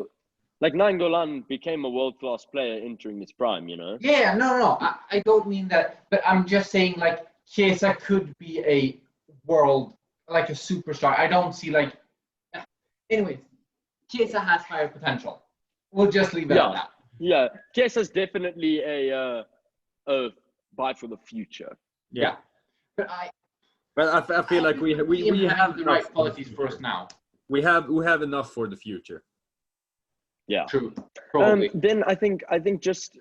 like Nainggolan became a world-class player entering his prime, you know? Yeah, no. I don't mean that, but I'm just saying like Chiesa could be a like a superstar. I don't see like. Anyways, Chiesa has higher potential. We'll just leave it at that. Yeah, Chiesa's definitely a buy for the future. Yeah. But But I feel like we have the right qualities for us now. We have enough for the future. Yeah. True. Probably. Then I think just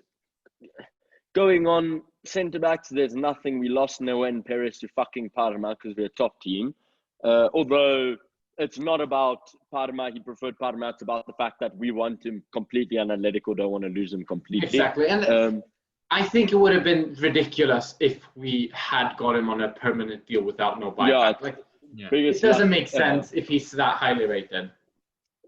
going on centre backs, there's nothing. We lost Noah and Perez to fucking Parma because we're a top team. Although it's not about Parma, he preferred Parma. It's about the fact that we want him completely analytical, don't want to lose him completely. Exactly. And I think it would have been ridiculous if we had got him on a permanent deal without no buyback. It doesn't make sense if he's that highly rated.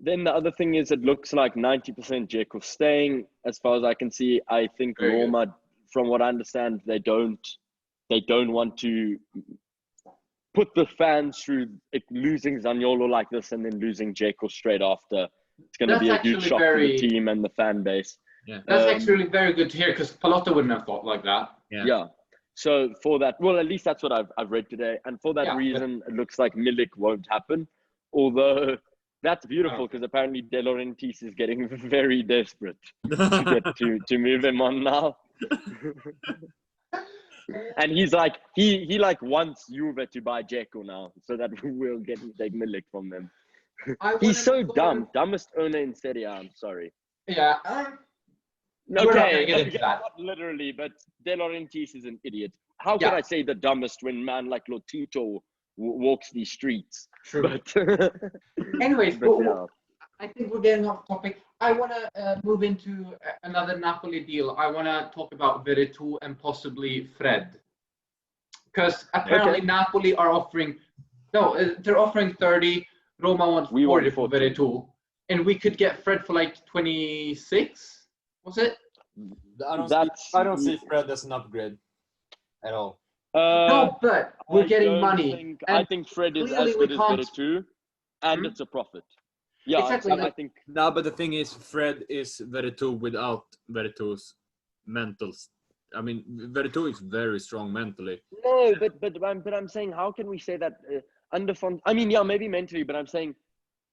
Then the other thing is, it looks like 90% Dzeko staying. As far as I can see, I think Roma, from what I understand, they don't want to put the fans through losing Zaniolo like this and then losing Dzeko straight after. It's going to be a huge shock to the team and the fan base. Yeah, that's actually very good to hear because Pallotta wouldn't have thought like that. Yeah. So for that, well, at least that's what I've read today, and for that reason, it looks like Milik won't happen. Although that's beautiful because apparently De Laurentiis is getting very desperate to move him on now. And he's like he like wants Juve to buy Dzeko now so that we'll take Milik from them. He's so dumb, dumbest owner in Serie A. I'm sorry. Yeah. Okay, not literally, but De Laurentiis is an idiot. How can I say the dumbest when man like Lotito walks these streets? True. But anyways, I think we're getting off topic. I want to move into another Napoli deal. I want to talk about Veretout and possibly Fred. Because apparently Napoli are offering, they're offering 30. Roma wants 40 for Veretout. And we could get Fred for like 26. Was it? I don't see Fred as an upgrade at all. No, but we're getting money. I think Fred is as good as Veretout, and it's a profit. Yeah, exactly. I think. No, but the thing is, Fred is Veretout without Veretout's mentals. I mean, Veretout is very strong mentally. No, but I'm saying, how can we say that under Font? I mean, yeah, maybe mentally, but I'm saying,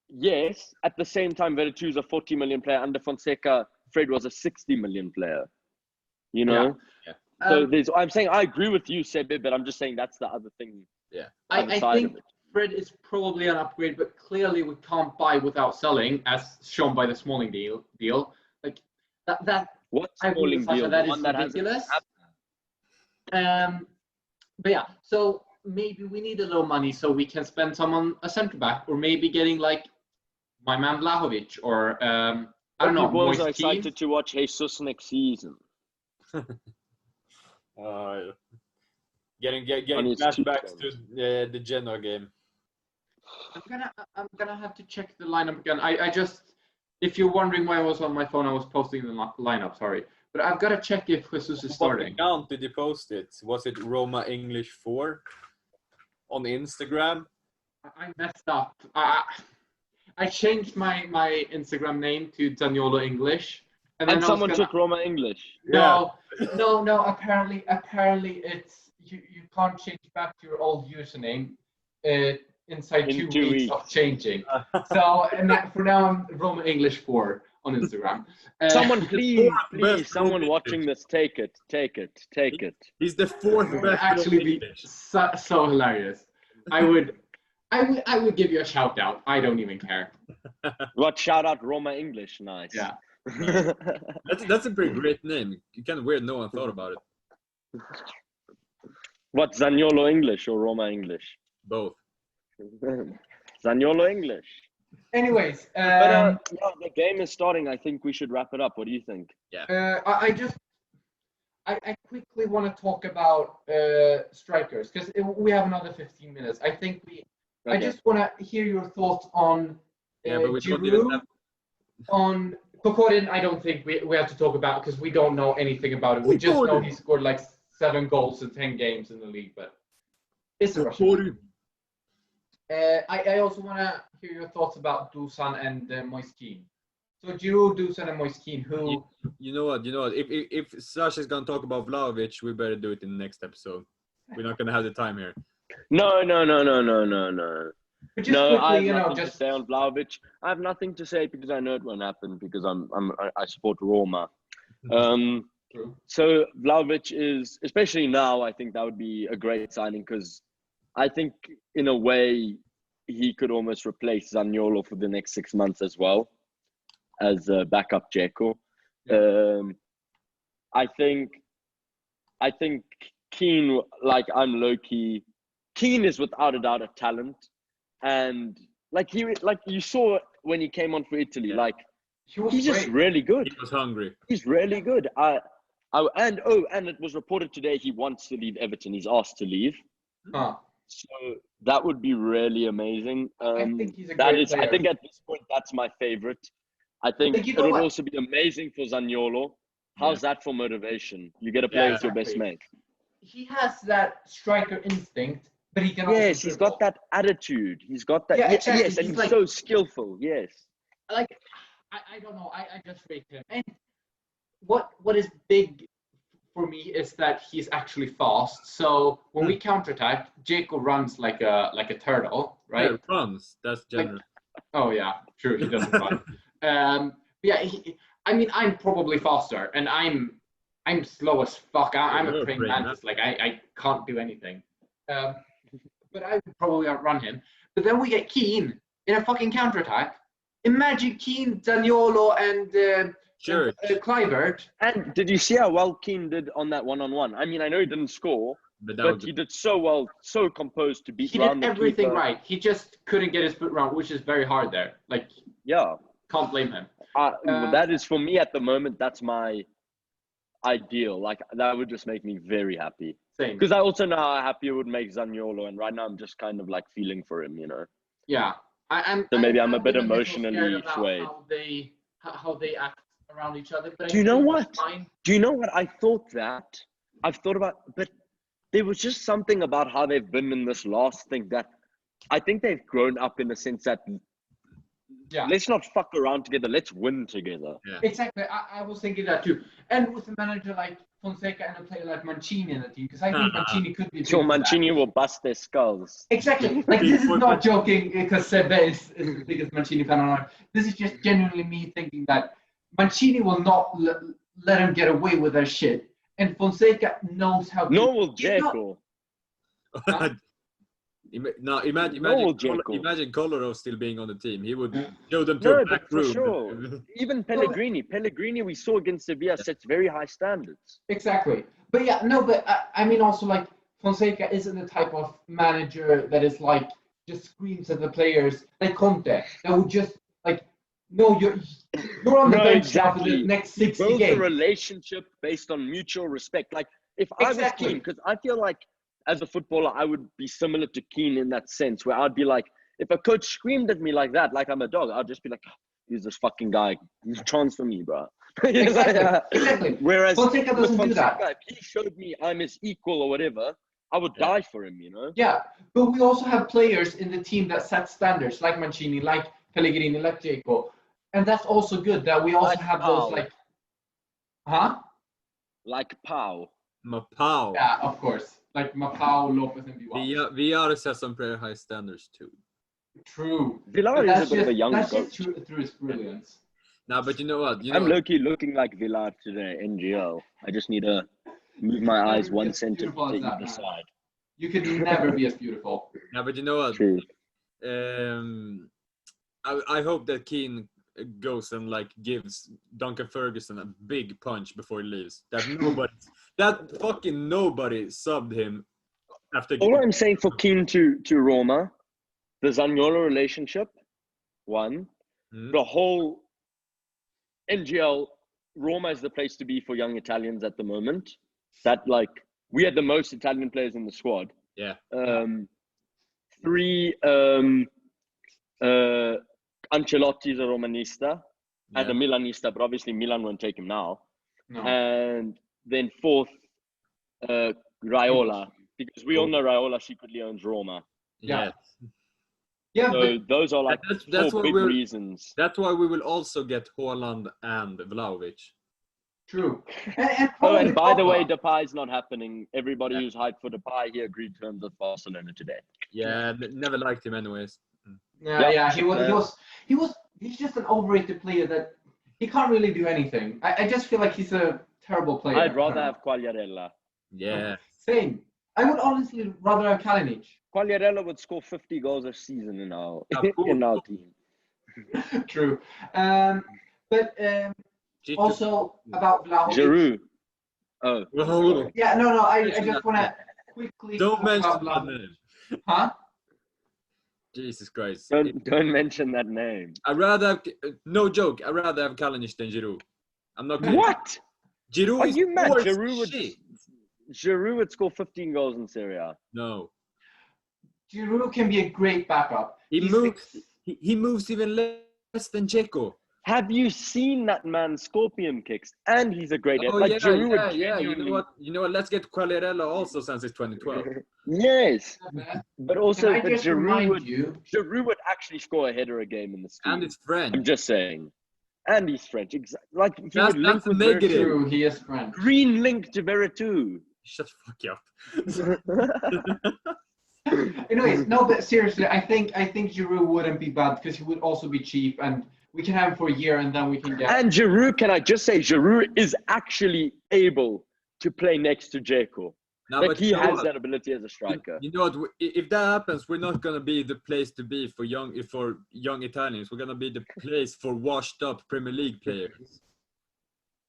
yes. At the same time, Veretout is a 40 million player. Under Fonseca, Fred was a 60 million player. You know. Yeah. So I'm saying I agree with you, Sebe, but I'm just saying that's the other thing. Yeah. I think Fred is probably an upgrade, but clearly we can't buy without selling, as shown by the Smalling deal. Like that. What Smalling deal? That is ridiculous. But yeah, so maybe we need a little money so we can spend some on a centre back, or maybe getting like my man Vlahovic, or I don't know. People are excited to watch Jesus next season. Getting flashbacks to the Genoa game. I'm gonna have to check the lineup again. I just, if you're wondering why I was on my phone, I was posting the lineup. Sorry, but I've got to check if Jesus is starting. What account did you post it? Was it Roma English 4 on Instagram? I messed up. I changed my Instagram name to Zaniolo English. And someone took Roma English. No. Apparently it's you can't change back to your old username inside 2 weeks of changing. So for now I'm Roma English 4 on Instagram. Someone please, someone watching this, take it. He's the 4th best. Actually be so hilarious. I would give you a shout out. I don't even care. What shout out? Roma English, nice. Yeah. That's a pretty great name. Kind of weird no one thought about it. What, Zaniolo English or Roma English? Both. Zaniolo English. Anyways, the game is starting. I think we should wrap it up. What do you think? Yeah. I quickly want to talk about strikers because we have another 15 minutes. I think I just want to hear your thoughts on Giroud, on Kokorin. I don't think we have to talk about because we don't know anything about him. We just know he scored like 7 goals in 10 games in the league, but it's a Russian. I also want to hear your thoughts about Dusan and Moiskin. So Giroud, Dusan, and Moiskin, who... You know what? If Sasha's going to talk about Vlahovic, we better do it in the next episode. We're not going to have the time here. No. But just quickly, I have nothing to say on Vlahovic. I have nothing to say because I know it won't happen because I support Roma. True. So Vlahovic is, especially now, I think that would be a great signing because I think in a way he could almost replace Zaniolo for the next 6 months as well as backup Dzeko. Yeah. I think Keane, like I'm low key. Keane is without a doubt a talent, and like you saw when he came on for Italy, like he's just really good. He was hungry. He's really good. And it was reported today he wants to leave Everton. He's asked to leave. So that would be really amazing. I think he's a great player. I think at this point that's my favorite. I think it would also be amazing for Zaniolo. How's that for motivation? You get to play with your best mate. He has that striker instinct, but he can also Yes, he's got that attitude. He's got that. Yes, and he's like, so skillful. Yes. Like, I don't know. I just rate him. And what is big for me is that he's actually fast. So when we counterattack, Dzeko runs like a turtle, right? Yeah, runs. That's general. Oh yeah, true. He doesn't run. I'm probably faster, and I'm slow as fuck. I'm a praying mantis. Like I can't do anything. But I would probably outrun him. But then we get Keane in a fucking counterattack. Imagine Keane, Zaniolo, and Kluivert. And did you see how well Keane did on that one-on-one? I mean, I know he didn't score, but he did so well, so composed to beat. He did everything right. He just couldn't get his foot round, which is very hard there. Like, can't blame him. That is for me at the moment. That's my ideal. Like that would just make me very happy. Same. Because I also know how happy it would make Zaniolo, and right now I'm just kind of like feeling for him, you know. Yeah, So maybe I'm a bit emotionally swayed. How they act around each other. But Do you know what? I've thought about, but there was just something about how they've been in this last thing that I think they've grown up in the sense that let's not fuck around together. Let's win together. Yeah. Exactly. I was thinking that too. And with a manager like Fonseca and a player like Mancini in the team, because I think Mancini could be. So Mancini will bust their skulls. Exactly. Like this is not joking because Sebe is the biggest Mancini fan on earth. This is just genuinely me thinking that Mancini will not let him get away with that shit, and Fonseca knows how. No, will Dzeko. No, imagine Kolarov still being on the team. He would show them to a back room. Sure. Even Pellegrini. Pellegrini, we saw against Sevilla, sets very high standards. Exactly. But I mean also like Fonseca isn't the type of manager that is like just screams at the players like Conte. That would just like, no, you're on the bench for the next 60 games. Build a relationship based on mutual respect. Like if I was Keane, because I feel like as a footballer, I would be similar to Keane in that sense, where I'd be like, if a coach screamed at me like that, like I'm a dog, I'd just be like, who's this fucking guy? Transfer me, bro. Exactly. Whereas Fonseca doesn't do that. If he showed me I'm his equal or whatever, I would die for him, you know? Yeah, but we also have players in the team that set standards, like Mancini, like Pellegrini, like Dzeko. And that's also good that we also have those like... Like Pau. Mapau. Yeah, of course. Like Mapau, Lopez, and Villares. Villares has some pretty high standards too. True. Villares is a bit of a young That's coach. just through his brilliance. No, but you know what? I'm low-key looking like Villares today, NGL. I just need to move my eyes 1 centimeter to either side. You can never be as beautiful. No, but you know what? True. I hope that Keane goes and like gives Duncan Ferguson a big punch before he leaves. That fucking nobody subbed him after. All I'm saying for Keane to Roma, the Zaniolo relationship, one, the whole NGL, Roma is the place to be for young Italians at the moment. That like we had the most Italian players in the squad. Yeah. 3, Ancelotti's a Romanista and a Milanista, but obviously Milan won't take him now. No. And then 4th, Raiola, because we all know Raiola secretly owns Roma. Yeah. So those are like that's 4 big reasons. That's why we will also get Haaland and Vlahovic. True. And by the way, Depay's not happening. Everybody who's hyped for Depay, he agreed terms with Barcelona today. Yeah, never liked him anyways. He's just an overrated player that he can't really do anything. I just feel like he's a terrible player. I'd rather have Quagliarella. Yeah. Same. I would honestly rather have Kalinic. Quagliarella would score 50 goals a season in our team. True. But also about Vlahovic. Giroud. Oh. Yeah, no. I just want to quickly. Don't mention that name. Huh? Jesus Christ. Don't mention that name. I'd rather have, no joke, I'd rather have Kalinic than Giroud. I'm not kidding. What? Giroud Are is you mad? worse Giroud would score 15 goals in Serie A. No. Giroud can be a great backup. He moves even less than Dzeko. Have you seen that man's scorpion kicks? And he's a great Giroud yeah. You know what? Let's get Quagliarella also since it's 2012. Yes. But also, Giroud would actually score a header a game in the school. And it's French. I'm just saying. And he's French. Like he that's would link with negative. True, he is French. Green link to Veretout. Shut the fuck up. Anyways, no, but seriously, I think Giroud wouldn't be bad because he would also be cheap, and we can have him for a year, and then we can get. And Giroud, can I just say, Giroud is actually able to play next to Dzeko. No, like he has that ability as a striker. You know what? If that happens, we're not gonna be the place to be for young Italians. We're gonna be the place for washed-up Premier League players.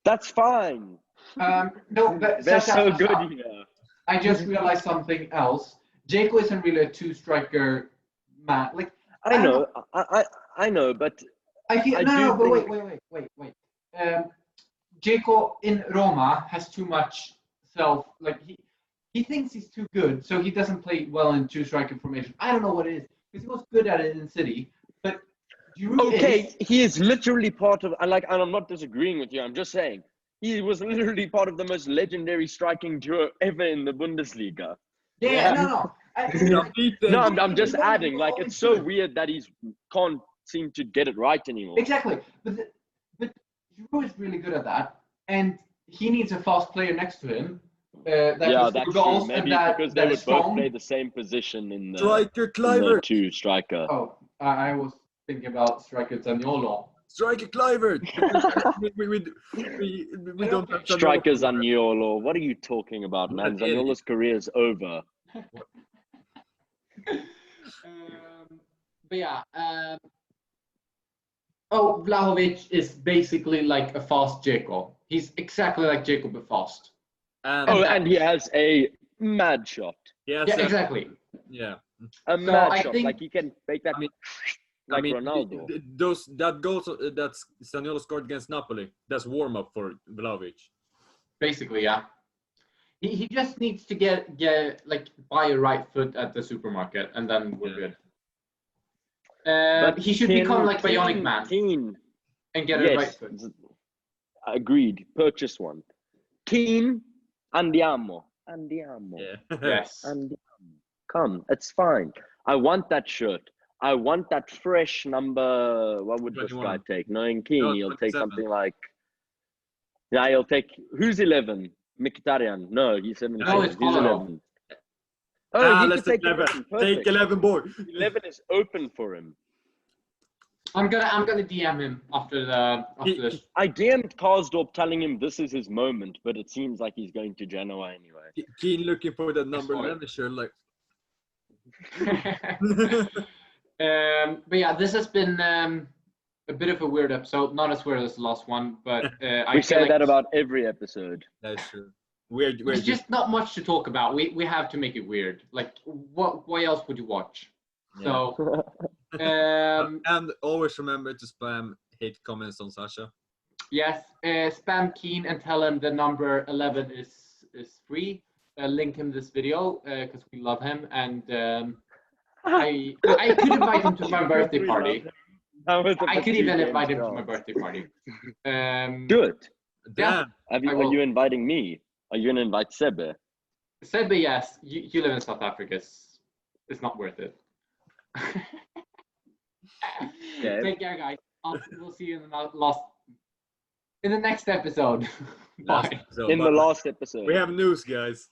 That's fine. No, but they're so good here. I just realized something else. Dzeko isn't really a two-striker man. Like I know, but I feel but wait. Dzeko in Roma has too much he thinks he's too good, so he doesn't play well in two-striker formation. I don't know what it is because he was good at it in City, but he is literally part of. And I'm not disagreeing with you. I'm just saying he was literally part of the most legendary striking duo ever in the Bundesliga. No. I'm just adding. It's so weird that he can't seem to get it right anymore. Exactly, but Giroud is really good at that, and he needs a fast player next to him. That's true. Maybe because they would both play the same position in the striker Kluivert. Two striker. Oh, I was thinking about striker Zaniolo. Striker Kluivert. we don't have striker Zaniolo. What are you talking about, man? Zaniolo's career is over. Vlahovic is basically like a fast Dzeko. He's exactly like Dzeko but fast. And he has a mad shot. Exactly. Yeah. A mad shot. Like he can make that Ronaldo. That goal that Zaniolo scored against Napoli, that's warm-up for Vlahovic. Basically, yeah. He just needs to buy a right foot at the supermarket, and then we're good. But he should become like Bionic Man and get a right foot. Agreed. Purchase one. Keane, andiamo. Yeah. Yes. Andiamo. Come, it's fine. I want that shirt. I want that fresh number. What would 21. This guy take? Knowing Keane, he'll take something like. Yeah, he'll take. Who's 11? Mkhitaryan. No, he's 17. No, it's he's 11. Let's take 11. Take 11, boy. 11 is open for him. I'm gonna DM him after this. I DM'd Karsdorp telling him this is his moment, but it seems like he's going to Genoa anyway. Keane looking for the number 11 shirt, like. But yeah, this has been a bit of a weird episode. Not as weird as the last one, but we say that about every episode. That's true. Weird. There's just not much to talk about. We have to make it weird. Like, what else would you watch? Yeah. So, and always remember to spam hate comments on Sasha. Yes, spam Keane and tell him the number 11 is free. Link him this video because we love him, and I could invite him to my birthday party. I could even invite him to my birthday party. Do it. Yeah. Are you inviting me? Are you going to invite Sebe? Sebe, yes. You live in South Africa. It's not worth it. Okay. Take care, guys. We'll see you in the next episode. Bye. In the last episode. We have news, guys.